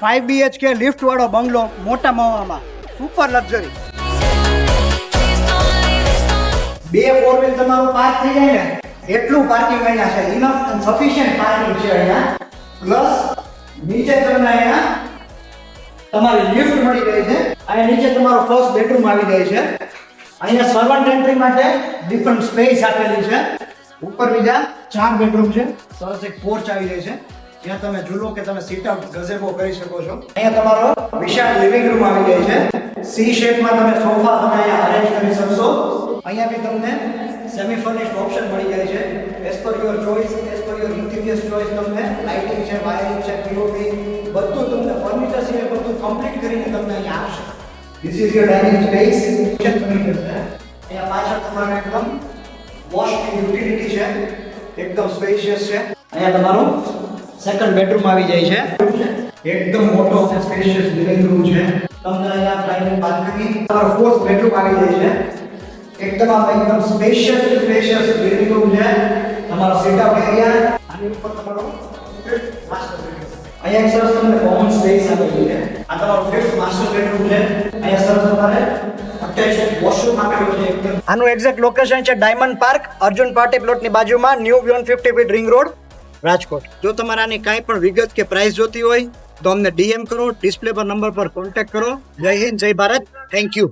5 BHK lift વાળો બંગલો મોટા મવામાં super luxury. 2 4 wheel તમારું પાર્ક થઈ જાય ને એટલું પાર્કિંગ અહીંયા છે. ઇનફ એન્ડ સફિશિયન્ટ પાર્કિંગ છે અહીંયા. પ્લસ નીચે તમને અહીંયા તમારી લિફ્ટ મળી ગઈ છે. અહીંયા નીચે તમારો ફર્સ્ટ બેડરૂમ આવી જાય છે. અહીંયા સર્વન્ટ એન્ટ્રી માટે ડિફરન્ટ સ્પેસ આપેલી છે. ઉપર બીજા 4 બેડરૂમ છે. સરસ એક પોર્ચ આવી જાય છે જ્યાં તમે ઝૂલો કે તમે સીટ આઉટ ગઝેબો કરી શકો છો. અહીંયા તમારો વિશાળ લિવિંગ રૂમ આવી જાય છે. સી શેપમાં તમે સોફા તમે અહીંયા અરેન્જ કરી શકશો. અહીંયા બી તમને સેમી ફર્નિશ્ડ ઓપ્શન મળી જાય છે. As per your choice, as per your interior choice તમને લાઇટિંગ છે, વાયરિંગ છે, પીઓપી બધું તમને ફર્નિચર સિવાય બધું કમ્પ્લીટ કરીને તમને અહીંયા આપશે. This is your dining space. અહીંયા પાછળ તમારો એકદમ વોશ એન્ડ યુટિલિટી છે. એકદમ સ્પેશિયસ છે. અહીંયા તમારું સેકન્ડ બેડરૂમ આવી જાય છે. એકદમ મોટો સ્પેશિયસ લિવિંગ રૂમ છે. તમને અહીંયા પ્રાઇવેટ બાલ્કની. તમારો ફોર્થ બેડરૂમ આવી જાય છે. એકદમ સ્પેશિયસ લિવિંગ રૂમ છે. તમારો સીટ આઉટ એરિયા. આની ઉપર તમારો માસ્ટર બેડરૂમ. અહીંયા એક સરસ તમને કોમન સ્પેસ આપેલી છે. આ તમારો ફિફ્થ માસ્ટર બેડરૂમ છે. અહીંયા સરસ તમારે અટેચ્ડ વોશરૂમ આપેલું છે. આનું એક્ઝેક્ટ લોકેશન છે ડાયમંડ પાર્ક, અર્જુન પાર્ટી પ્લોટની બાજુમાં, new 150 fit ring road, Rajkot. જો તમારે આની કાંઈ પણ વિગત કે પ્રાઇસ જોતી હોય તો અમને DM કરો, ડિસ્પ્લે પર નંબર પર કોન્ટેક્ટ કરો. જય હિન્દ, જય ભારત, થેન્ક યુ.